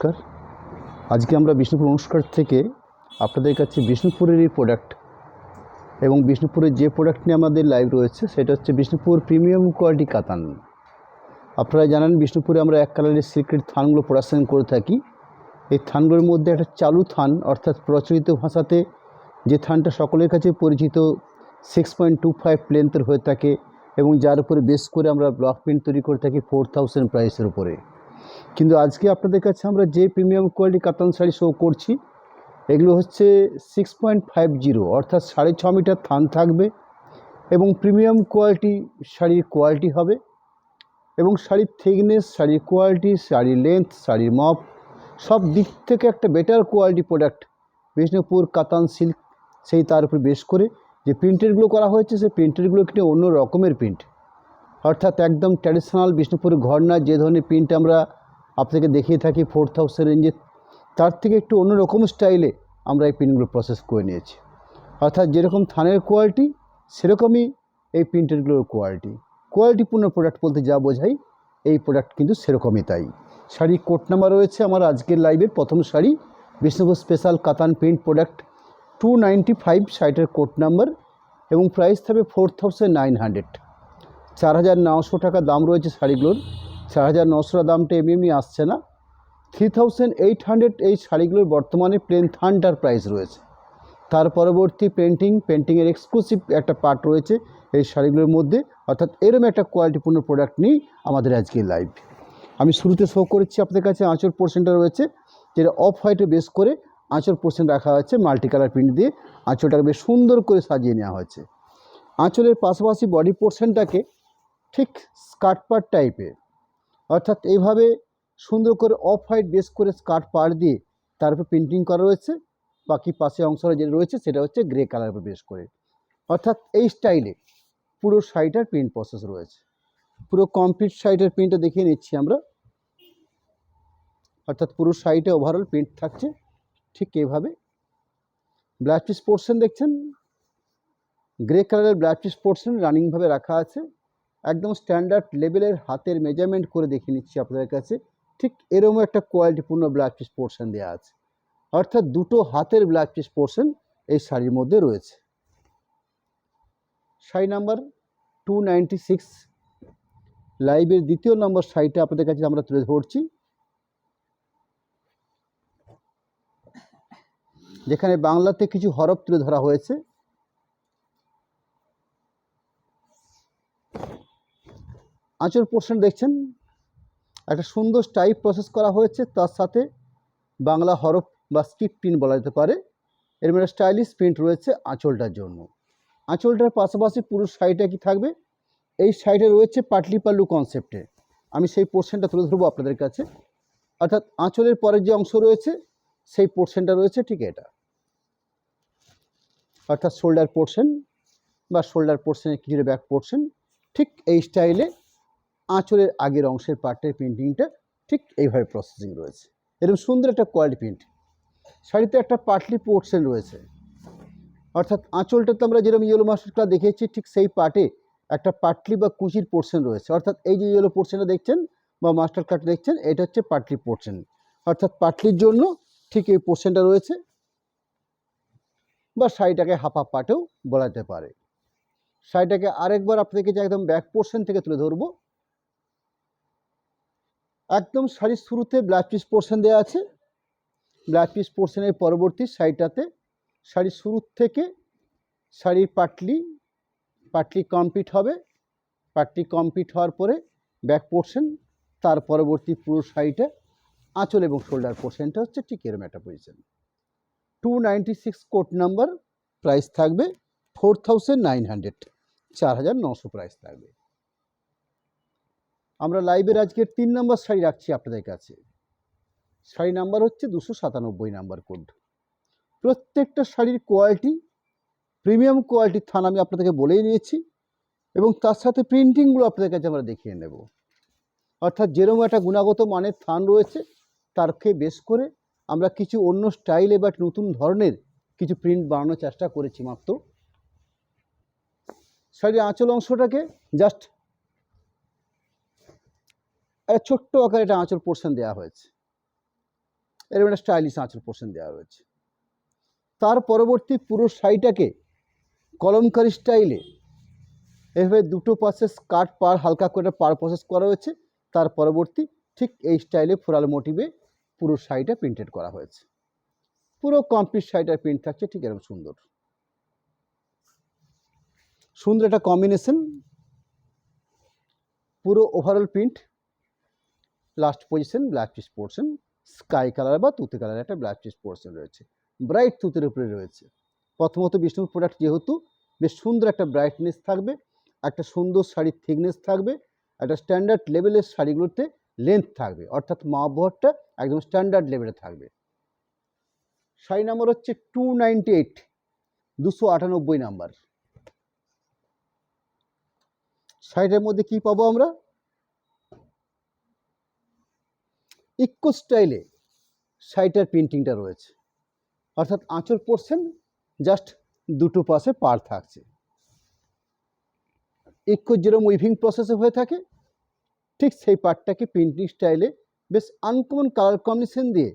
নমস্কার। আজকে আমরা বিষ্ণুপুর অনুষ্কার থেকে আপনাদের কাছে বিষ্ণুপুরেরই প্রোডাক্ট এবং বিষ্ণুপুরের যে প্রোডাক্ট নিয়ে আমাদের লাইভ রয়েছে সেটা হচ্ছে বিষ্ণুপুর প্রিমিয়াম কোয়ালিটি কাতান। আপনারা জানেন বিষ্ণুপুরে আমরা এক কালারের সিক্রেট থানগুলো প্রোডাকশন করে থাকি। এই থানগুলোর মধ্যে একটা চালু থান, অর্থাৎ প্রচলিত ভাষাতে যে থানটা সকলের কাছে পরিচিত 6.25 লেন্থের হয়ে থাকে এবং যার উপরে বেস করে আমরা ব্লক প্রিন্ট তৈরি করে থাকি 4000 প্রাইসের উপরে। কিন্তু আজকে আপনাদের কাছে আমরা যে প্রিমিয়াম কোয়ালিটি কাতান শাড়ি শো করছি এগুলো হচ্ছে 6.50, অর্থাৎ 6.5 মিটার থান থাকবে এবং প্রিমিয়াম কোয়ালিটি শাড়ির কোয়ালিটি হবে এবং শাড়ির থিকনেস, শাড়ির কোয়ালিটি, শাড়ির লেন্থ, শাড়ির মাপ সব দিক থেকে একটা বেটার কোয়ালিটি প্রোডাক্ট বিষ্ণুপুর কাতান সিল্ক। সেই তার উপর বেশ করে যে প্রিন্টেরগুলো করা হয়েছে সেই প্রিন্টেরগুলো কিন্তু অন্য রকমের প্রিন্ট, অর্থাৎ একদম ট্র্যাডিশনাল বিষ্ণুপুর ঘরনা যে ধরনের প্রিন্ট আমরা আপনাকে দেখিয়ে থাকি 4000 রেঞ্জে, তার থেকে একটু অন্য রকম স্টাইলে আমরা এই প্রিন্টগুলো প্রসেস করে নিয়েছি। অর্থাৎ যেরকম থানের কোয়ালিটি সেরকমই এই প্রিন্টেরগুলোর কোয়ালিটিপূর্ণ প্রোডাক্ট বলতে যা বোঝাই এই প্রোডাক্ট কিন্তু সেরকমই তাই। শাড়ি কোড নাম্বার রয়েছে আমার আজকের লাইভের প্রথম শাড়ি বিষ্ণুপুর স্পেশাল কাতান প্রিন্ট প্রোডাক্ট 295 শাড়িটার কোড নাম্বার এবং প্রাইস থাকবে 4900, 4900 টাকা দাম রয়েছে শাড়িগুলোর। 4900 টাকা দামটা এমনি আসছে না, 3800 এই শাড়িগুলোর বর্তমানে প্লেন থানটার প্রাইস রয়েছে। তার পরবর্তী পেন্টিংয়ের এক্সক্লুসিভ একটা পার্ট রয়েছে এই শাড়িগুলোর মধ্যে, অর্থাৎ এরকম একটা কোয়ালিটিপূর্ণ প্রোডাক্ট নিয়ে আমাদের আজকে লাইভ। আমি শুরুতে শো করেছি আপনাদের কাছে আঁচল পোর্শনটা রয়েছে, যেটা অফ হোয়াইটে বেস করে আঁচল পোর্শন রাখা হয়েছে মাল্টি কালার প্রিন্ট দিয়ে। আঁচলটাকে বেশ সুন্দর করে সাজিয়ে নেওয়া হয়েছে। আঁচলের পাশাপাশি বডি পোর্শনটাকে ঠিক স্কার্ট পার্ট টাইপের, অর্থাৎ এইভাবে সুন্দর করে অফ হোয়াইট বেস করে স্কার্ট পার্ট দিয়ে তার উপর প্রিন্টিং করা রয়েছে। বাকি পাশে অংশটা যেটা রয়েছে সেটা হচ্ছে গ্রে কালার উপর বেস করে, অর্থাৎ এই স্টাইলে পুরো শাড়িটার প্রিন্ট প্রসেস রয়েছে। পুরো কমপ্লিট শাড়িটার প্রিন্টটা দেখিয়ে নিচ্ছি আমরা, অর্থাৎ পুরো শাড়িটা ওভারঅল প্রিন্ট থাকছে ঠিক এইভাবে। ব্লাউজ পিস পোর্শন দেখছেন গ্রে কালারের ব্লাউজ পিস পোর্শন রানিংভাবে রাখা আছে। একদম স্ট্যান্ডার্ড লেভেলের হাতের মেজারমেন্ট করে দেখিয়ে নিচ্ছি আপনাদের কাছে, ঠিক এরকম একটা কোয়ালিটিপূর্ণ ব্লাউজ পিস পোর্শন দেওয়া আছে, অর্থাৎ দুটো হাতের ব্লাউজ পিস পোর্শন এই শাড়ির মধ্যে রয়েছে। শাড়ি নাম্বার 296, লাইভের দ্বিতীয় নম্বর শাড়িটা আপনাদের কাছে আমরা তুলে ধরছি, যেখানে বাংলাতে কিছু হরফ তুলে ধরা হয়েছে। আঁচল পোর্শন দেখছেন একটা সুন্দর স্টাইপ প্রসেস করা হয়েছে, তার সাথে বাংলা হরফ বা স্ক্রিপ্ট প্রিন্ট বলা যেতে পারে। এর মধ্যে স্টাইলিশ প্রিন্ট রয়েছে আঁচলটার জন্য। আঁচলটার পাশাপাশি পুরো শাড়িটা কি থাকবে, এই শাড়িটা রয়েছে পাটলি পাল্লু কনসেপ্টে। আমি সেই পোর্শনটা তুলে ধরবো আপনাদের কাছে, অর্থাৎ আঁচলের পরের যে অংশ রয়েছে সেই পোর্শনটা রয়েছে ঠিক এটা, অর্থাৎ শোল্ডার পোর্শন বা শোল্ডার পোর্শনের কিছুটা ব্যাক পোর্শন ঠিক এই স্টাইলে আঁচলের আগের অংশের পার্টের প্রিন্টিংটা ঠিক এইভাবে প্রসেসিং রয়েছে। এরকম সুন্দর একটা কোয়ালিটি প্রিন্ট। শাড়িতে একটা পাটলি পোর্শন রয়েছে, অর্থাৎ আঁচলটাতে আমরা যেরকম ইয়েলো মাস্টার কালার দেখেছি ঠিক সেই পার্টে একটা পাটলি বা কুচির পোর্শন রয়েছে, অর্থাৎ এই যে ইয়েলো পোর্শনটা দেখছেন বা মাস্টার কাট দেখছেন এটা হচ্ছে পাটলি পোর্শন, অর্থাৎ পাটলির জন্য ঠিক এই পোর্শনটা রয়েছে, বা শাড়িটাকে হাফ হাফ পার্টেও বলা যেতে পারে। শাড়িটাকে আরেকবার আপনাদেরকে যে একদম ব্যাক পোর্শন থেকে তুলে ধরবো। একদম শাড়ির শুরুতে ব্লাউজ পিস পোর্শন দেওয়া আছে, ব্লাউজ পিস পোর্শনের পরবর্তী শাড়িটাতে শাড়ির শুরু থেকে শাড়ির পাটলি কমপ্লিট হবে। পাটলি কমপ্লিট হওয়ার পরে ব্যাক পোর্শন, তার পরবর্তী পুরো শাড়িটা আঁচল এবং শোল্ডার পোর্শনটা হচ্ছে ঠিক এরকম একটা পজিশন। 296 কোড নাম্বার, প্রাইস থাকবে 4900, 4900 প্রাইস থাকবে। আমরা লাইভের আজকের 3 নম্বর শাড়ি রাখছি আপনাদের কাছে। শাড়ি নাম্বার হচ্ছে 297 নাম্বার কোড। প্রত্যেকটা শাড়ির কোয়ালিটি প্রিমিয়াম কোয়ালিটির থান আমি আপনাদেরকে বলেই নিয়েছি এবং তার সাথে প্রিন্টিংগুলো আপনাদের কাছে আমরা দেখিয়ে নেব। অর্থাৎ যেরকম একটা গুণগত মানের থান রয়েছে তারকে বেস করে আমরা কিছু অন্য স্টাইলে বা নতুন ধরনের কিছু প্রিন্ট বানানোর চেষ্টা করেছি মাত্র। শাড়ির আঁচল অংশটাকে জাস্ট একটা ছোট্ট আকারে একটা আঁচল পোর্শন দেওয়া হয়েছে, এরকম একটা স্টাইলিশ আঁচল পোর্শন দেওয়া রয়েছে। তার পরবর্তী পুরো শাড়িটাকে কলমকারি স্টাইলে এভাবে দুটো পাশে স্কার্ট পার হালকা করে পার প্রসেস করা হয়েছে। তার পরবর্তী ঠিক এই স্টাইলে ফ্লোরাল মোটিভে পুরো শাড়িটা প্রিন্টেড করা হয়েছে। পুরো কমপ্লিট শাড়িটার প্রিন্ট থাকছে ঠিক এরকম সুন্দর সুন্দর একটা কম্বিনেশন। পুরো overall print, last position black piece portion, sky colour বা তুতে কালার একটা ব্ল্যাক পিস পোর্শন রয়েছে, ব্রাইট তুতের উপরে রয়েছে। প্রথমত বিষ্ণুপুর প্রোডাক্ট যেহেতু বেশ সুন্দর একটা ব্রাইটনেস থাকবে, একটা সুন্দর শাড়ির থিকনেস থাকবে, একটা স্ট্যান্ডার্ড লেভেলের শাড়িগুলোতে লেন্থ থাকবে, অর্থাৎ মাপবহরটা একদম স্ট্যান্ডার্ড লেভেলে থাকবে। শাড়ি নাম্বার হচ্ছে 298, 298 নাম্বার। শাড়িটার মধ্যে কি পাবো আমরা? ইকো স্টাইলে শাড়িটার প্রিন্টিংটা রয়েছে, অর্থাৎ আঁচল পোর্শন জাস্ট দুটো পাশে পার থাকছে। ইকো যেরকম উইভিং প্রসেসে হয়ে থাকে ঠিক সেই পার্টটাকে প্রিন্টিং স্টাইলে বেশ আনকমন কালার কম্বিনেশন দিয়ে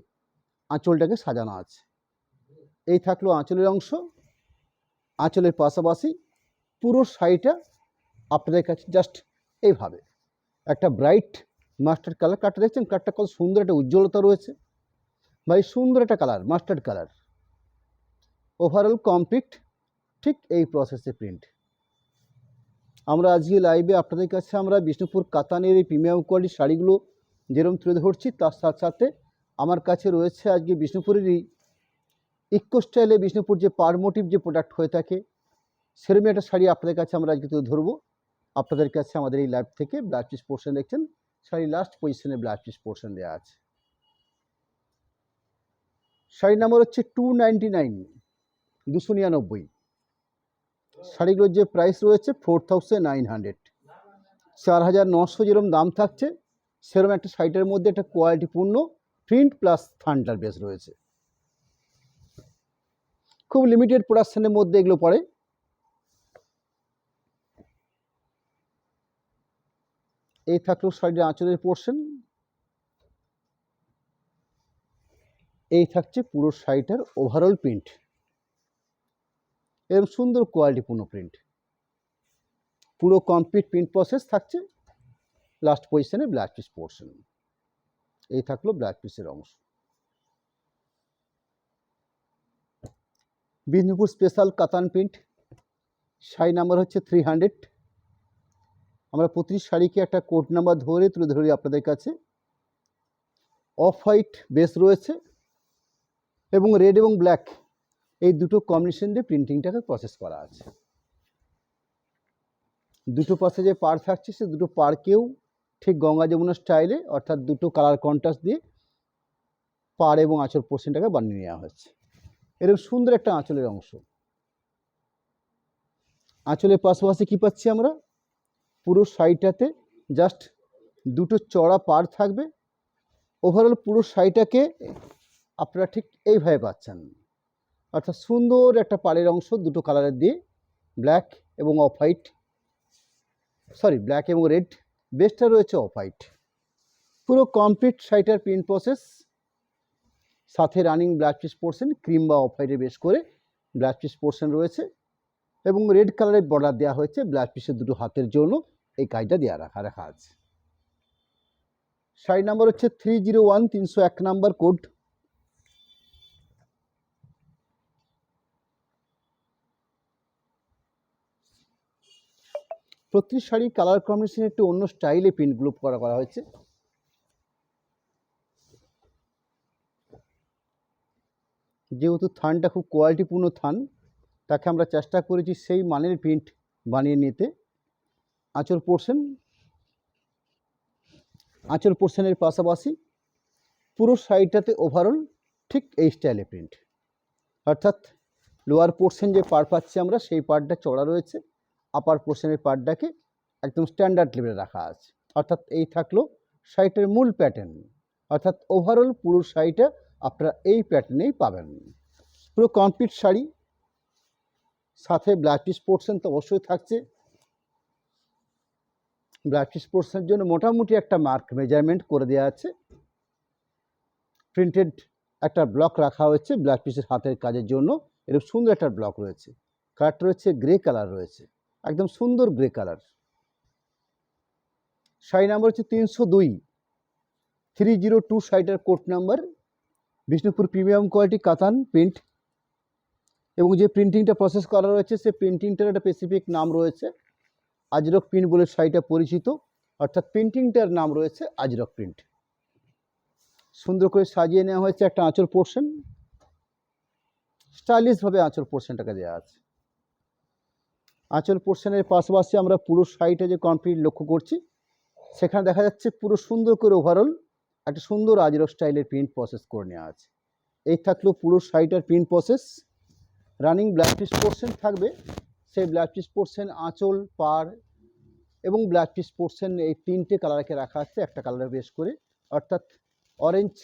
আঁচলটাকে সাজানো আছে। এই থাকলো আঁচলের অংশ। আঁচলের পাশাপাশি পুরো শাড়িটা আপনাদের কাছে জাস্ট এইভাবে একটা ব্রাইট মাস্টার্ড কালার, কালারটা দেখছেন, কালারটা কত সুন্দর একটা উজ্জ্বলতা রয়েছে, ভাই সুন্দর একটা colour mustard colour. Overall complete ঠিক এই প্রসেসে প্রিন্ট। আমরা আজকে লাইভে আপনাদের কাছে আমরা বিষ্ণুপুর কাতানের এই প্রিমিয়াম কোয়ালিটির শাড়িগুলো যেরকম তুলে ধরছি, তার সাথে সাথে আমার কাছে রয়েছে আজকে বিষ্ণুপুরেরই ইকো স্টাইলে বিষ্ণুপুর যে পার মোটিভ যে প্রোডাক্ট হয়ে থাকে সেরকমই একটা শাড়ি আপনাদের কাছে আমরা আজকে তুলে ধরবো। আপনাদের কাছে আমাদের এই লাইভ থেকে ব্লাউজ পিস পোর্শন দেখছেন, শাড়ি লাস্ট পজিশনে ব্লাউজ পিস পোর্শন দেওয়া আছে। শাড়ি নাম্বার হচ্ছে 299, 299। শাড়িগুলোর যে প্রাইস রয়েছে 4900, 4900 যেরকম দাম থাকছে সেরকম একটা শাড়িটার মধ্যে একটা কোয়ালিটিপূর্ণ প্রিন্ট প্লাস থান্ডার বেস রয়েছে। খুব লিমিটেড প্রোডাকশনের মধ্যে এগুলো পড়ে। এই থাকলো শাড়ির আঁচলের পোর্শন, এই থাকছে পুরো শাড়িটার ওভারঅল প্রিন্ট, এরকম সুন্দর কোয়ালিটিপূর্ণ প্রিন্ট, পুরো কমপ্লিট প্রিন্ট প্রসেস থাকছে। লাস্ট পজিশনে ব্লাউজ পিস পোর্শন, এই থাকলো ব্লাউজ পিসের অংশ। বিষ্ণুপুর স্পেশাল কাতান প্রিন্ট, শাড়ি নাম্বার হচ্ছে 300। আমরা প্রতি শাড়িকে একটা কোড নাম্বার ধরে তুলে ধরি আপনাদের কাছে। অফ হোয়াইট বেস রয়েছে এবং রেড এবং ব্ল্যাক এই দুটো কম্বিনেশন দিয়ে প্রিন্টিংটাকে প্রসেস করা আছে। দুটো পাশে যে পার থাকছে সে দুটো পারকেও ঠিক গঙ্গা যমুনা স্টাইলে অর্থাৎ দুটো কালার কন্ট্রাস্ট দিয়ে পার এবং আঁচল পোর্শনটাকে বানিয়ে নেওয়া হয়েছে। এরকম সুন্দর একটা আঁচলের অংশ। আঁচলের পাশাপাশি কী পাচ্ছি আমরা? পুরো শাড়িটাতে জাস্ট দুটো চড়া পার থাকবে। ওভারঅল পুরো শাড়িটাকে আপনারা ঠিক এইভাবে পাচ্ছেন, অর্থাৎ সুন্দর একটা পাড়ের অংশ দুটো কালারের দিয়ে, ব্ল্যাক এবং অফ হোয়াইট, সরি ব্ল্যাক এবং রেড, বেসটা রয়েছে অফ হোয়াইট। পুরো কমপ্লিট শাড়িটার প্রিন্ট প্রসেস, সাথে running blouse piece portion cream বা অফ হোয়াইটে বেশ করে ব্লাউজ পিস পোর্শন রয়েছে এবং রেড কালারের বর্ডার দেওয়া হয়েছে ব্লাউজ পিসের দুটো হাতের জন্য, এই কাজটা দেওয়া রাখা আছে। শাড়ি নাম্বার হচ্ছে 301, 301 নাম্বার কোড। প্রতি শাড়ি কালার কম্বিনেশন একটু অন্য স্টাইলে প্রিন্টগুলো করা হয়েছে। যেহেতু থানটা খুব কোয়ালিটিপূর্ণ থান, তাকে আমরা চেষ্টা করেছি সেই মানের প্রিন্ট বানিয়ে নিতে। আঁচল পোর্শনের পাশাপাশি পুরো শাড়িটাতে ওভারঅল ঠিক এই স্টাইলে প্রিন্ট, অর্থাৎ লোয়ার পোর্শন যে পার্ট পাচ্ছি আমরা সেই পার্টটা চড়া রয়েছে, আপার পোর্শনের পার্টটাকে একদম স্ট্যান্ডার্ড লেভেলে রাখা আছে। অর্থাৎ এই থাকলো শাড়িটার মূল প্যাটার্ন, অর্থাৎ ওভারঅল পুরো শাড়িটা আপনারা এই প্যাটার্নেই পাবেন। পুরো কমপ্লিট শাড়ি, সাথে ব্লাউজ পিস পোর্শন তো অবশ্যই থাকছে। ব্লাউজ পিস পোর্শনের জন্য মোটামুটি একটা মার্ক মেজারমেন্ট করে দেওয়া আছে, প্রিন্টেড একটা ব্লক রাখা হয়েছে ব্লাউজ পিসের হাতের কাজের জন্য। এরকম সুন্দর একটা ব্লক রয়েছে। কালারটা রয়েছে গ্রে কালার রয়েছে, একদম সুন্দর গ্রে কালার। শাড়ি নাম্বার হচ্ছে 302, 302 শাড়িটার code number. Bishnupur premium quality কাতান প্রিন্ট, এবং যে প্রিন্টিংটা প্রসেস করা রয়েছে সেই প্রিন্টিংটার একটা স্পেসিফিক নাম রয়েছে, আজরক প্রিন্ট বলে শাড়িটা পরিচিত, অর্থাৎ প্রিন্টিংটার নাম রয়েছে আজরক প্রিন্ট। সুন্দর করে সাজিয়ে নেওয়া হয়েছে একটা আঁচল পোর্শন, স্টাইলিশভাবে আঁচল পোর্শনটাকে দেওয়া আছে। আঁচল পোর্শনের পাশাপাশি আমরা পুরো শাড়িটা যে কমপ্লিট লক্ষ্য করছি, সেখানে দেখা যাচ্ছে পুরো সুন্দর করে ওভারঅল একটা সুন্দর আজরক স্টাইলের প্রিন্ট প্রসেস করে নেওয়া আছে। এই থাকলো পুরো শাড়িটার print process. Running blouse piece portion থাকবে, সেই ব্লাউজ পিস পোর্শন, আঁচল, পাড় এবং ব্লাউজ পিস পোর্শন এই তিনটে কালারকে রাখা আছে একটা কালার বেশ করে, অর্থাৎ অরেঞ্জ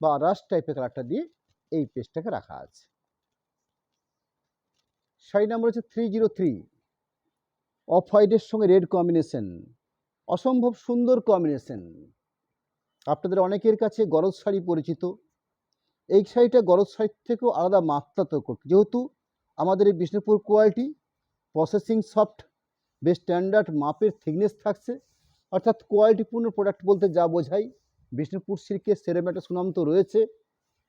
বা রাস্ট টাইপের কালারটা দিয়ে এই পেজটাকে রাখা আছে। শাড়ি নাম্বার হচ্ছে 303, অফ হোয়াইটের সঙ্গে রেড কম্বিনেশন, অসম্ভব সুন্দর কম্বিনেশন। আপনাদের অনেকের কাছে গরজ শাড়ি পরিচিত, এই শাড়িটা গরজ শাড়ির থেকেও আলাদা মাত্রাত্মক, যেহেতু আমাদের এই বিষ্ণুপুর কোয়ালিটি প্রসেসিং সফট, বেশ স্ট্যান্ডার্ড মাপের থিকনেস থাকছে, অর্থাৎ কোয়ালিটিপূর্ণ প্রোডাক্ট বলতে যা বোঝাই, বিষ্ণুপুর সিল্কের সেরকম একটা সুনাম তো রয়েছে।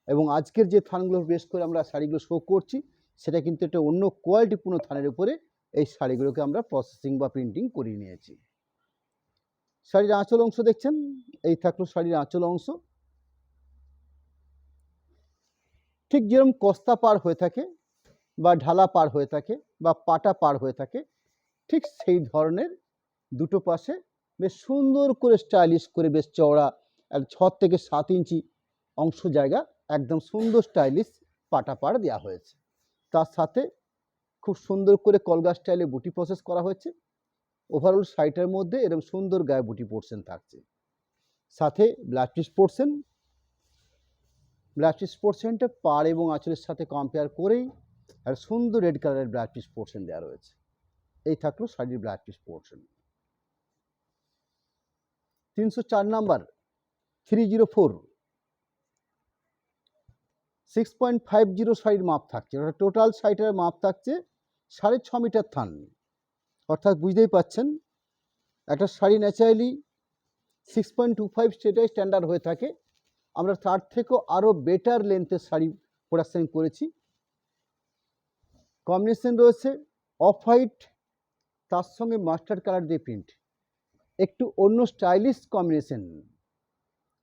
এবং আজকের যে থানগুলো বেশ করে আমরা শাড়িগুলো শো করছি, সেটা কিন্তু একটা অন্য কোয়ালিটিপূর্ণ থানের উপরে এই শাড়িগুলোকে আমরা প্রসেসিং বা প্রিন্টিং করিয়ে নিয়েছি। শাড়ির আঁচল অংশ দেখছেন, এই থাকলো শাড়ির আঁচল অংশ। ঠিক যেরকম কস্তা পার হয়ে থাকে বা ঢালা পার হয়ে থাকে বা পাটা পার হয়ে থাকে, ঠিক সেই ধরনের দুটো পাশে বেশ সুন্দর করে স্টাইলিশ করে বেশ চওড়া 6 থেকে 7 ইঞ্চি অংশ জায়গা একদম সুন্দর স্টাইলিশ পাটা পাড় দেওয়া হয়েছে। তার সাথে খুব সুন্দর করে কলগা স্টাইলে বুটি প্রসেস করা হয়েছে। ওভারঅল শাড়িটার মধ্যে এরকম সুন্দর গায়ে বুটি পোর্শন থাকছে, সাথে blouse piece portion. Blouse piece পোর্শনটা পাড় এবং আঁচলের সাথে কম্পেয়ার করেই আর সুন্দর রেড কালারের ব্লাউজ পিস পোর্শন দেওয়া রয়েছে। এই থাকলো শাড়ির ব্লাউজ পিস পোর্শন। 304 নাম্বার 304, 6.50 শাড়ির মাপ থাকছে, টোটাল শাড়িটার মাপ থাকছে 6.5 মিটার থান। অর্থাৎ বুঝতেই পাচ্ছেন একটা শাড়ি ন্যাচারালি 6.25 সেটাই স্ট্যান্ডার্ড হয়ে থাকে, আমরা তার থেকেও আরও বেটার লেন্থের শাড়ি প্রোডাকশন করেছি। কম্বিনেশন রয়েছে অফ হোয়াইট, তার সঙ্গে মাস্টার্ড কালার দিয়ে প্রিন্ট, একটু অন্য স্টাইলিশ কম্বিনেশন।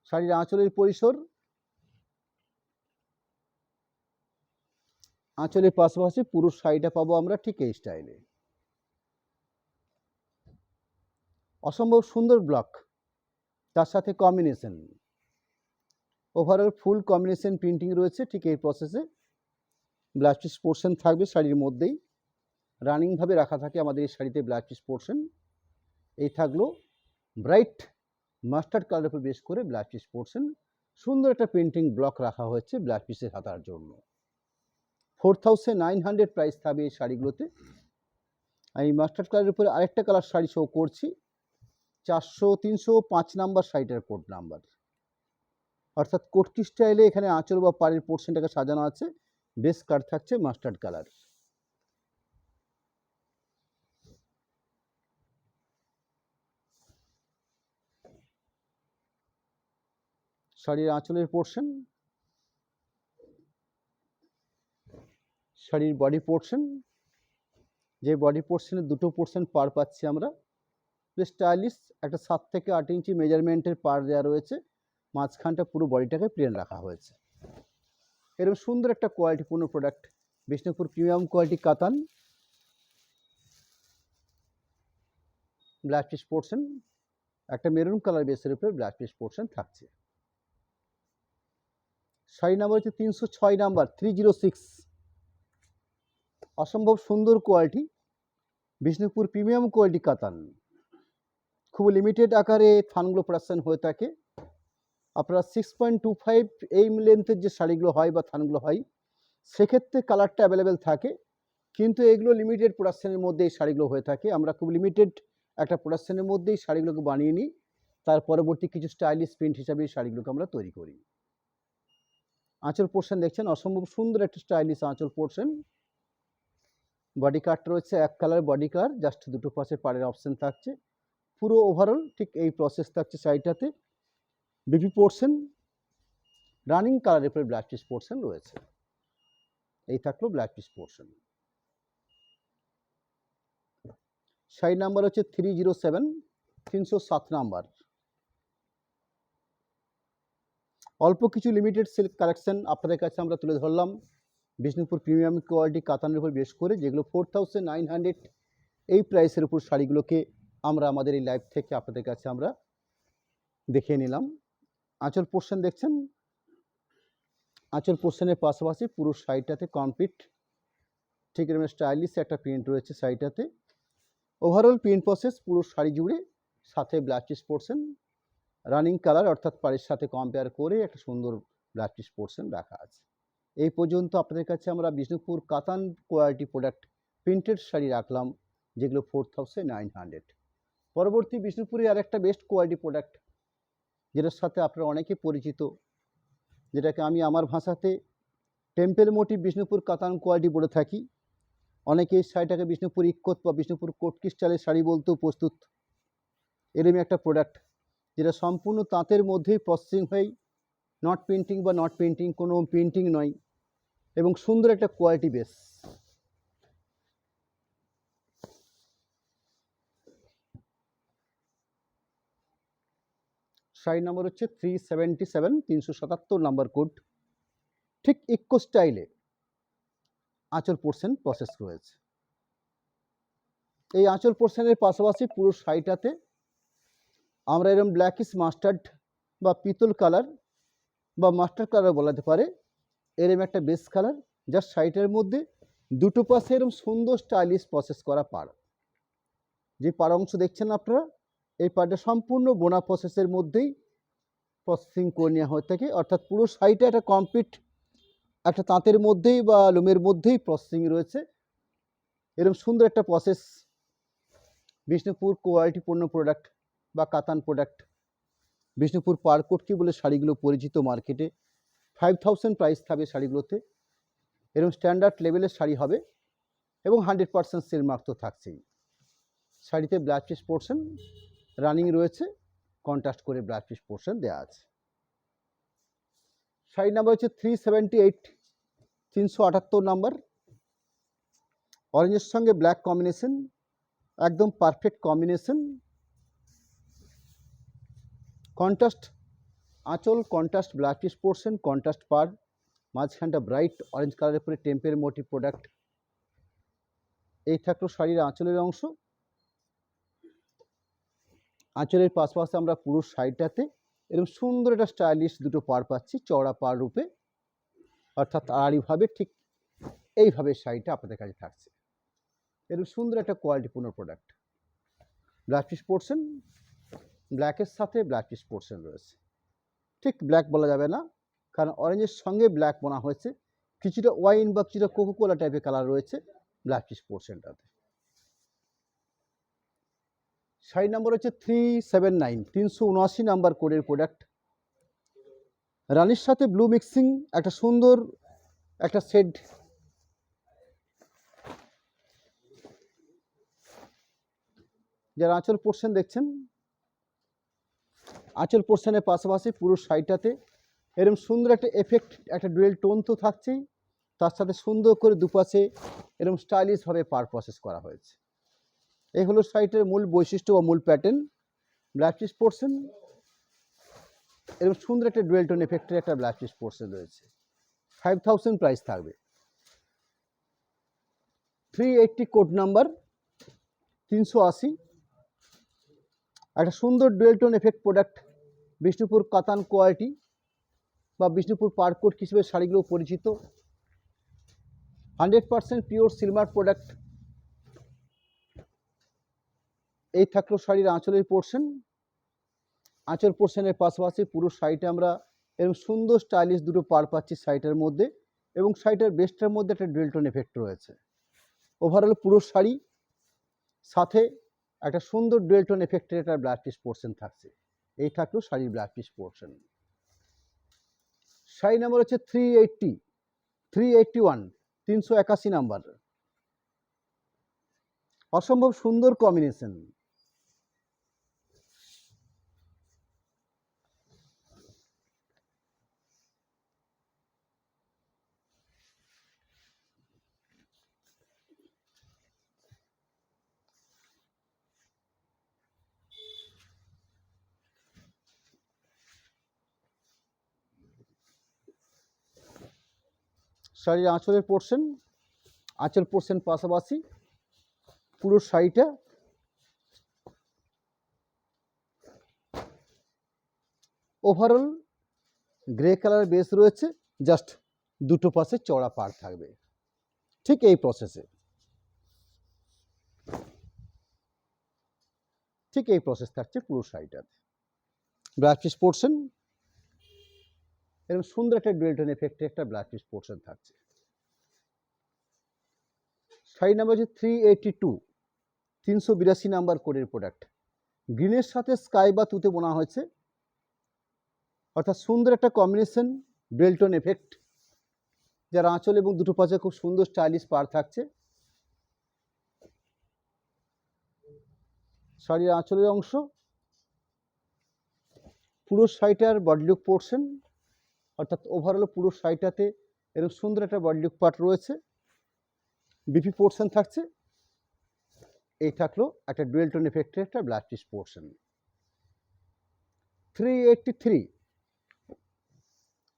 শাড়ির আঁচলের পরিসর, আঁচলের পাশাপাশি পুরো শাড়িটা পাবো আমরা ঠিক এই স্টাইলে। অসম্ভব সুন্দর ব্লক, তার সাথে কম্বিনেশন, ওভারঅল ফুল কম্বিনেশন প্রিন্টিং রয়েছে ঠিক এই প্রসেসে। ব্লাউজ পিস পোর্শন থাকবে শাড়ির মধ্যেই, রানিংভাবে রাখা থাকে আমাদের এই শাড়িতে ব্লাউজ পিস পোর্শন। এই থাকলো ব্রাইট মাস্টার্ড কালারের উপর বেশ করে ব্লাউজ পিস পোর্শন, সুন্দর একটা প্রিন্টিং ব্লক রাখা হয়েছে ব্লাউজ পিসের হাতার জন্য। 4900 প্রাইস থাকবে এই শাড়িগুলোতে। আমি মাস্টার্ড কালারের উপরে আরেকটা কালার শাড়ি শো করছি, 305 নাম্বার শাড়িটার কোড নাম্বার, অর্থাৎ কোটকি স্টাইলে এখানে আঁচল বা পাড়ের পোর্শনটাকে সাজানো আছে, বেস কাট থাকছে মাস্টার্ড কালার। শাড়ির আঁচলের পোর্শন, শাড়ির বডি পোর্শন, যে বডি পোর্শনের দুটো পোর্শন পার পাচ্ছি আমরা, বেশ স্টাইলিশ একটা 7 থেকে 8 ইঞ্চি মেজারমেন্টের পার দেওয়া রয়েছে, মাঝখানটা পুরো বডিটাকে প্লেন রাখা হয়েছে। এরকম সুন্দর একটা কোয়ালিটিপূর্ণ প্রোডাক্ট, বিষ্ণুপুর প্রিমিয়াম কোয়ালিটি কাতান। ব্লাউজ পিস পোর্শন একটা মেরুন কালার বেসের উপরে ব্লাউজ পিস পোর্শন থাকছে। শাড়ি নাম্বার হচ্ছে 306 নাম্বার 306, অসম্ভব সুন্দর কোয়ালিটি, বিষ্ণুপুর প্রিমিয়াম কোয়ালিটি কাতান। খুব লিমিটেড আকারে থানগুলো প্রোডাকশন হয়ে থাকে। আপনারা 6.25 এই লেন্থের যে শাড়িগুলো হয় বা থানগুলো হয়, সেক্ষেত্রে কালারটা অ্যাভেলেবেল থাকে, কিন্তু এগুলো লিমিটেড প্রোডাকশনের মধ্যে এই শাড়িগুলো হয়ে থাকে। আমরা খুব লিমিটেড একটা প্রোডাকশনের মধ্যেই শাড়িগুলোকে বানিয়ে নিই, তার পরবর্তী কিছু স্টাইলিশ প্রিন্ট হিসাবে এই শাড়িগুলোকে আমরা তৈরি করি। আঁচল পোর্শন দেখছেন অসম্ভব সুন্দর একটা স্টাইলিশ আঁচল পোর্শন। বডি কাট রয়েছে এক কালার বডি কালার, জাস্ট দুটো পাশে পাড়ের অপশন থাকছে। পুরো ওভারঅল ঠিক এই প্রসেস থাকছে শাড়িটাতে। বিপি পোর্শন রানিং কালারের উপরে ব্ল্যাক পিস পোর্শন রয়েছে। এই থাকলো black piece portion. Sari number হচ্ছে 307, 307 নাম্বার। অল্প কিছু লিমিটেড সিল্ক কালেকশন আপনাদের কাছে আমরা তুলে ধরলাম বিষ্ণুপুর প্রিমিয়াম কোয়ালিটি কাতানের উপর বেশ করে, যেগুলো 4900 এই প্রাইসের উপর শাড়িগুলোকে আমরা আমাদের এই লাইভ থেকে আপনাদের কাছে আমরা দেখিয়ে নিলাম। আঁচল পোর্শন দেখছেন, আঁচল পোর্শনের পাশাপাশি পুরো শাড়িটাতে কমপ্লিট ঠিক এরকম স্টাইলিশ একটা প্রিন্ট রয়েছে শাড়িটাতে। ওভারঅল প্রিন্ট প্রসেস পুরো শাড়ি জুড়ে, সাথে black piece portion running colour, অর্থাৎ পাড়ের সাথে কম্পেয়ার করে একটা সুন্দর ব্ল্যাক পিস পোর্শন রাখা আছে। এই পর্যন্ত আপনাদের কাছে আমরা বিষ্ণুপুর কাতান কোয়ালিটি প্রোডাক্ট প্রিন্টেড শাড়ি রাখলাম, যেগুলো 4900। পরবর্তী বিষ্ণুপুরে আরেকটা বেস্ট কোয়ালিটি প্রোডাক্ট, যেটার সাথে আপনারা অনেকে পরিচিত, যেটাকে আমি আমার ভাষাতে টেম্পেল মোটিভ বিষ্ণুপুর কাতান কোয়ালিটি বলে থাকি। অনেকে এই শাড়িটাকে বিষ্ণুপুর ইক্কত বা বিষ্ণুপুর কোটকি স্টাইলের শাড়ি বলতেও প্রস্তুত। এরকম একটা প্রোডাক্ট যেটা সম্পূর্ণ তাঁতের মধ্যেই প্রসেসিং হয়, নট পেন্টিং বা নট পেন্টিং, কোনো পেন্টিং নয়, এবং সুন্দর একটা কোয়ালিটি বেস। শাড়ি নাম্বার হচ্ছে 377, 377 নাম্বার কোড। ঠিক ইকো স্টাইলে আঁচল পোর্শন প্রসেস রয়েছে। এই আঁচল পোর্শনের পাশাপাশি পুরো শাড়িটাতে আমরা এরকম ব্ল্যাকিশ মাস্টার্ড বা পিতল কালার বা মাস্টার কালার বলাতে পারে, এরকম একটা বেস কালার, যার শাড়িটার মধ্যে দুটো পাশে এরকম সুন্দর স্টাইলিশ প্রসেস করা পাড়। যে পাড় অংশ দেখছেন আপনারা, এই পাড়টা সম্পূর্ণ বোনা প্রসেসের মধ্যেই প্রসেসিং করে নেওয়া হয়ে থাকে, অর্থাৎ পুরো শাড়িটা একটা কমপ্লিট একটা তাঁতের মধ্যেই বা লুমের মধ্যেই প্রসেসিং রয়েছে। এরকম সুন্দর একটা প্রসেস বিষ্ণুপুর কোয়ালিটিপূর্ণ প্রোডাক্ট বা কাতান প্রোডাক্ট, বিষ্ণুপুর পারকোটকি বলে শাড়িগুলো পরিচিত মার্কেটে। 5000 প্রাইস থাকবে শাড়িগুলোতে। এরকম স্ট্যান্ডার্ড লেভেলের শাড়ি হবে এবং 100% সেল মার্ক তো থাকছেই। শাড়িতে ব্ল্যাক পিস পোর্শন রানিং রয়েছে, কন্ট্রাস্ট করে ব্ল্যাক পিস পোর্শন দেওয়া আছে। শাড়ি নাম্বার হচ্ছে 378, 378 নাম্বার। অরেঞ্জের সঙ্গে ব্ল্যাক কম্বিনেশন, একদম পারফেক্ট কম্বিনেশন। কন্ট্রাস্ট আঁচল, contrast black piece portion, contrast পার, মাঝখানটা ব্রাইট অরেঞ্জ কালারের পরে টেম্পের মোটিভ প্রোডাক্ট। এই থাকলো শাড়ির আঁচলের অংশ। আঁচলের পাশাপাশি আমরা পুরো শাড়িটাতে এরকম সুন্দর একটা স্টাইলিশ দুটো পাড় পাচ্ছি, চওড়া পাড় রূপে, অর্থাৎ আড়াআড়িভাবে ঠিক এইভাবে শাড়িটা আপনাদের কাছে থাকছে। এরকম সুন্দর একটা কোয়ালিটিপূর্ণ প্রোডাক্ট। ব্ল্যাক পিস পোর্শন, ব্ল্যাকের সাথে ব্ল্যাক পিস পোর্শন রয়েছে। ঠিক ব্ল্যাক বলা যাবে না, কারণ অরেঞ্জের সঙ্গে ব্ল্যাক বোনা হয়েছে, কিছুটা ওয়াইন বা কিছুটা কোকোকোলা টাইপের কালার রয়েছে ব্ল্যাক পিস পোর্শনটাতে। শাড়ি নাম্বার হচ্ছে 379, 379 নাম্বার কোডের প্রোডাক্ট। রানির সাথে ব্লু মিক্সিং একটা সুন্দর একটা শেড। যারা আঁচল পোর্শন দেখছেন, আঁচল পোর্শনের পাশাপাশি পুরো শাড়িটাতে এরকম সুন্দর একটা এফেক্ট, একটা ডুয়েল টোন তো থাকছেই, তার সাথে সুন্দর করে দুপাশে এরকম স্টাইলিশভাবে পার প্রসেস করা হয়েছে। এই হলো শাড়িটার মূল বৈশিষ্ট্য বা মূল প্যাটার্ন। ব্ল্যাক পিস পোর্শন, এরকম সুন্দর একটা ডুয়েল টোন এফেক্টের একটা ব্ল্যাক পিস পোর্শন রয়েছে। 5000 প্রাইস থাকবে। 380 কোড নাম্বার, 380। একটা সুন্দর dual tone effect product, Bishnupur কাতান কোয়ালিটি বা বিষ্ণুপুর পারকোট হিসেবে শাড়িগুলো পরিচিত। 100% পিওর সিলমার প্রোডাক্ট। এই থাকলো শাড়ির আঁচলের পোর্শন। আঁচল পোর্শনের পাশাপাশি পুরো শাড়িটা আমরা এরকম সুন্দর স্টাইলিশ দুটো পার পাচ্ছি শাড়িটার মধ্যে, এবং শাড়িটার বেস্টের মধ্যে একটা ডুয়েল টোন এফেক্ট রয়েছে। ওভারঅল পুরো শাড়ি সাথে একটা সুন্দর ডুয়েল টোন এফেক্টের একটা ব্ল্যাক পিস পোর্শন থাকছে। এই থাকলো শাড়ির black piece portion. Sari number হচ্ছে 380, 381, 381 নাম্বার। অসম্ভব সুন্দর কম্বিনেশন। শাড়ির আঁচলের পোর্শন, আঁচল পোর্শন পাশাপাশি পুরো শাড়িটা ওভারঅল গ্রে কালার বেস রয়েছে, জাস্ট দুটো পাশে চড়া পাড় থাকবে, ঠিক এই প্রসেসে, ঠিক এই প্রসেস থাকছে পুরো শাড়িটাতে। ব্লাউজ পিস পোর্শন এরকম সুন্দর একটা ডুয়েল টোন এফেক্টে একটা ব্লাউজ পিস পোর্শন থাকছে। শাড়ি নাম্বার হচ্ছে 382, 382 নাম্বার কোডের প্রোডাক্ট। গ্রিনের সাথে স্কাই বা তুতে বোনা হয়েছে, অর্থাৎ সুন্দর একটা কম্বিনেশন, ডুয়েল টোন এফেক্ট, যার আঁচল এবং দুটো পাশে খুব সুন্দর স্টাইলিশ পাড় থাকছে। শাড়ির আঁচলের অংশ, পুরো শাড়িটার বডি লুক পোর্শন, অর্থাৎ ওভারঅল পুরো শাড়িটাতে এরকম সুন্দর একটা বডি লুক পার্ট রয়েছে, বিপি পোর্শন থাকছে। এই থাকলো একটা ডুয়েল টোন এফেক্টের একটা blouse piece portion. 383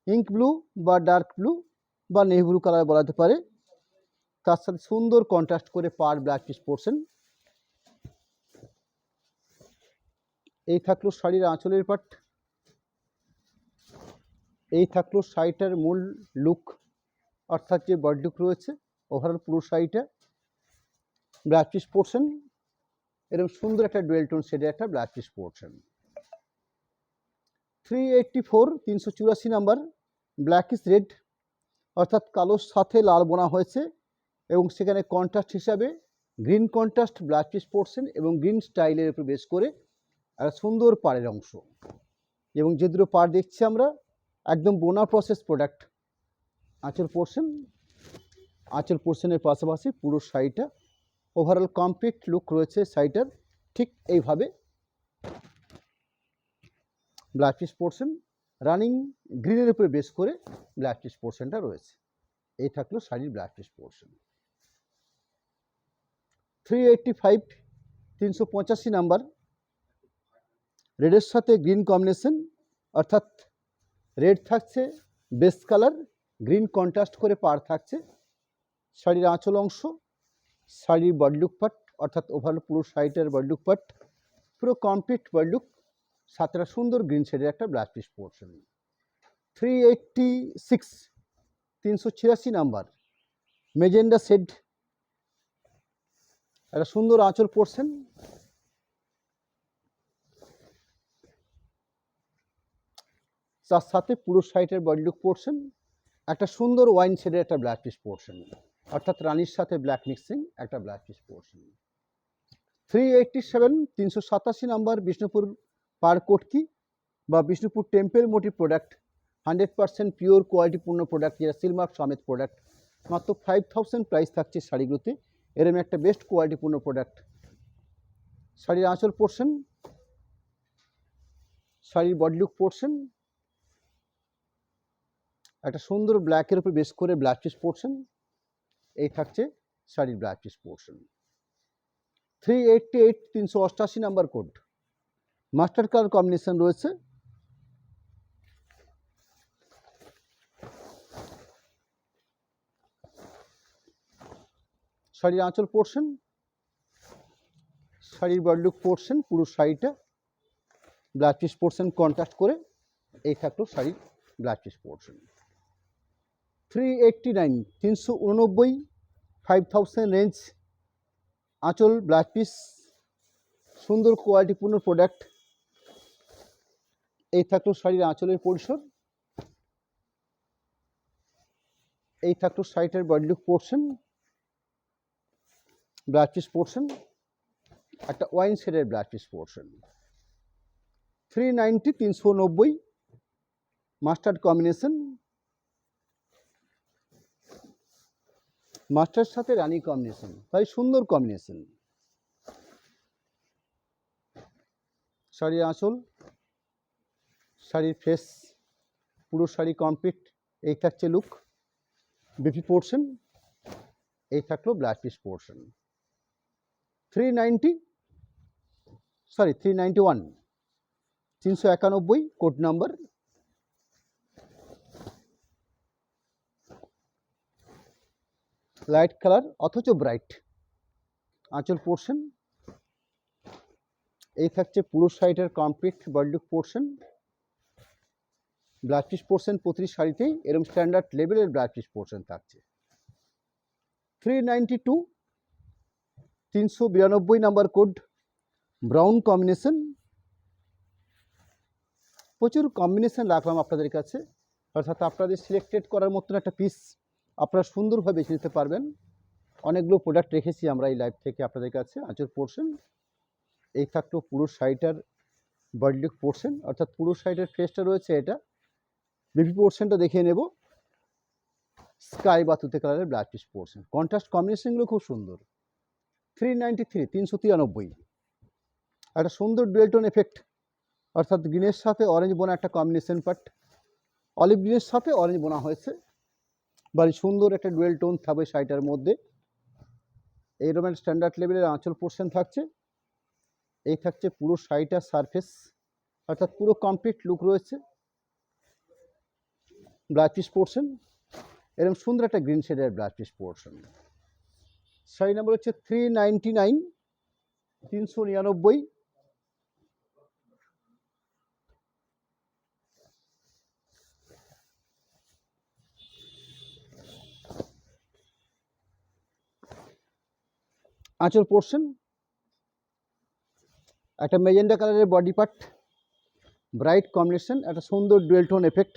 ink blue বা ডার্ক ব্লু বা নেভি ব্লু কালার বলা যেতে পারে, তার সাথে সুন্দর কন্ট্রাস্ট করে পার ব্লাউজ পিস পোর্শন। এই থাকলো শাড়ির আঁচলের পার্ট, এই থাকলো শাড়িটার মূল লুক, অর্থাৎ যে বডি লুক রয়েছে ওভারঅল পুরো শাড়িটা। ব্লাউজ পিস পোর্শন এরকম সুন্দর একটা ডুয়েল টোন শেডের একটা blouse piece portion. 384, 384 number, black is red, অর্থাৎ কালোর সাথে লাল বোনা হয়েছে এবং সেখানে কন্ট্রাস্ট হিসাবে green contrast blouse piece portion এবং গ্রিন স্টাইলের উপর বেস করে একটা সুন্দর পাড়ের অংশ, এবং যে দুটো পাড় দেখছি আমরা একদম বোনা প্রসেস প্রোডাক্ট। আঁচল পোর্শন, আঁচল পোর্শনের পাশাপাশি পুরো শাড়িটা ওভারঅল কমপ্লিট লুক রয়েছে শাড়িটার, ঠিক এইভাবে ব্লাউজ পিস পোর্শন রানিং গ্রিনের উপরে বেস করে ব্লাউজ পিস পোর্শনটা রয়েছে। এই থাকলো শাড়ির ব্লাউজ পিস পোর্শন। 385, 385 নাম্বার, রেডের সাথে গ্রিন কম্বিনেশন, অর্থাৎ রেড থাকছে বেস কালার, গ্রিন কন্ট্রাস্ট করে পাড় থাকছে। শাড়ির আঁচল অংশ, শাড়ির বডি লুক পার্ট, অর্থাৎ ওভারঅল পুরো শাড়িটার বডি লুক পার্ট, পুরো কমপ্লিট বডি লুক, সাথে একটা সুন্দর গ্রিন শেডের একটা blouse piece portion. 386, 386 number, magenta shade, একটা সুন্দর আঁচল পোর্শন, তার সাথে পুরো শাড়িটার বডি লুক পোর্শন, একটা সুন্দর ওয়াইন শেডের একটা ব্লাউজ পিস পোর্শন, অর্থাৎ রানির সাথে ব্ল্যাক মিক্সিং একটা blouse piece portion. 387, 387 number, Bishnupur পার কোটকি বা Bishnupur temple motif product, 100% pure কোয়ালিটিপূর্ণ প্রোডাক্ট, যেটা সিলমার্ক সমেত প্রোডাক্ট। মাত্র 5000 প্রাইস থাকছে শাড়িগুলোতে, এরম একটা বেস্ট কোয়ালিটিপূর্ণ প্রোডাক্ট। শাড়ির আঁচল পোর্শন, শাড়ির বডি লুক পোর্শন, একটা সুন্দর ব্ল্যাকের উপর বেস করে ব্লাউজ পিস পোর্শন। এই থাকছে শাড়ির blouse piece portion. 388, 388 number code, mustard colour combination রয়েছে। শাড়ির আঁচল পোর্শন, শাড়ির বডি লুক পোর্শন, পুরো শাড়িটা ব্লাউজ পিস পোর্শন কন্ট্রাস্ট করে এই থাকলো শাড়ির ব্লাউজ পিস পোর্শন। 389, 389, 5000 রেঞ্জ, আঁচল ব্লাউজ পিস, সুন্দর কোয়ালিটিপূর্ণ প্রোডাক্ট। এই থাকলো শাড়ির আঁচলের পরিসর, এই থাকলো শাড়িটার body look portion, blouse piece portion, একটা ওয়াইন শেডের blouse piece portion. 390, 390, mustard combination, master সাথে রানী কম্বিনেশন, তাই সুন্দর কম্বিনেশন। শাড়ির আঁচল, শাড়ির ফেস, পুরো শাড়ি কমপ্লিট। এই থাকছে লুক। বিপি পোর্শন, এই থাকলো blouse piece portion. 391, 391 code number. Light colour অথচ ব্রাইট। আঁচল পোর্শন, এই থাকছে পুরো শাড়িটার complete body look portion. Blouse piece portion প্রতিটি শাড়িতেই এরকম স্ট্যান্ডার্ড লেভেলের ব্লাউজ পিস পোর্শন থাকছে। 392, 392 নাম্বার কোড, ব্রাউন কম্বিনেশন। প্রচুর কম্বিনেশন রাখলাম আপনাদের কাছে, অর্থাৎ আপনাদের সিলেক্টেড করার মতন একটা পিস আপনারা সুন্দরভাবে বেছে নিতে পারবেন। অনেকগুলো প্রোডাক্ট রেখেছি আমরা এই লাইভ থেকে আপনাদের কাছে। আঁচল পোর্শন, এই থাকলো পুরো শাড়িটার বডি লুক পোর্শন, অর্থাৎ পুরো শাড়িটার ফেসটা রয়েছে এটা। বিপি পোর্শনটা দেখিয়ে নেব। স্কাই বা তুতে কালারের ব্লাউজ পিস পোর্শন, কন্ট্রাস্ট কম্বিনেশনগুলো খুব সুন্দর। 393, 393, একটা সুন্দর ডুয়েল টোন এফেক্ট, অর্থাৎ গ্রিনের সাথে অরেঞ্জ বোনা একটা কম্বিনেশন পার্ট। অলিভ গ্রিনের সাথে অরেঞ্জ বোনা হয়েছে, বাড়ি সুন্দর একটা ডুয়েল টোন থাকবে শাড়িটার মধ্যে। এইরকম স্ট্যান্ডার্ড লেভেলের আঁচল পোর্শন থাকছে। এই থাকছে পুরো শাড়িটার সারফেস, অর্থাৎ পুরো কমপ্লিট লুক রয়েছে। ব্লাউজ পিস পোর্শন, এরকম সুন্দর একটা গ্রিন শেডের blouse piece portion. Sari number হচ্ছে 399, 399। আঁচল পোর্শন, একটা মেজেন্ডা কালারের বডি পার্ট, ব্রাইট কম্বিনেশন, একটা সুন্দর dual tone effect.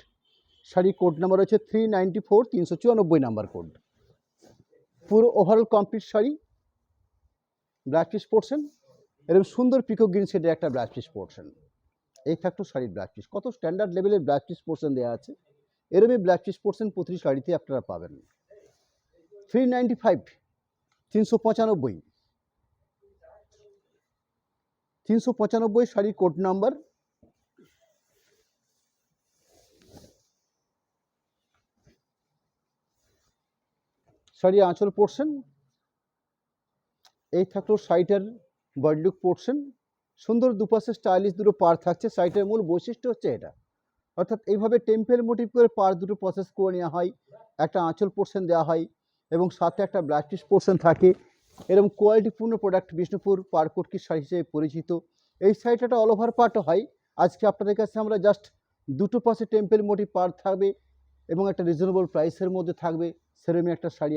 Sari code number হচ্ছে 394, 394 নাম্বার কোড। পুরো overall complete sari blouse piece portion, এরকম সুন্দর পিকক গ্রিন শেডের একটা ব্লাউজ পিস পোর্শন। এই থাকতো শাড়ির ব্লাউজ পিস। কত স্ট্যান্ডার্ড লেভেলের ব্লাউজ পিস পোর্শন দেওয়া আছে, এরকমই ব্লাউজ পিস পোর্শন প্রতিটি শাড়িতে আপনারা পাবেন। 395, 395, 395 শাড়ির কোড নাম্বার। শাড়ি আঁচল পোর্শন, এই থাকলো শাড়িটার বডি লুক পোর্শন। সুন্দর দুপাশে স্টাইলিশ দুটো পার থাকছে। শাড়িটার মূল বৈশিষ্ট্য হচ্ছে এটা, অর্থাৎ এইভাবে টেম্পেল মোটিভ করে পার দুটো প্রসেস করে নেওয়া হয়, একটা আঁচল পোর্শন দেওয়া হয় এবং সাথে একটা ব্লাউজ পিস পোর্শন থাকে। এরকম কোয়ালিটিপূর্ণ প্রোডাক্ট বিষ্ণুপুর পাড়কটকির শাড়ি হিসেবে পরিচিত। এই শাড়িটা অল ওভার পার্টও হয়। আজকে আপনাদের কাছে আমরা জাস্ট দুটো পাশে টেম্পেল মোটিভ পার থাকবে এবং একটা রিজনেবল প্রাইসের মধ্যে থাকবে, সেরকমই একটা শাড়ি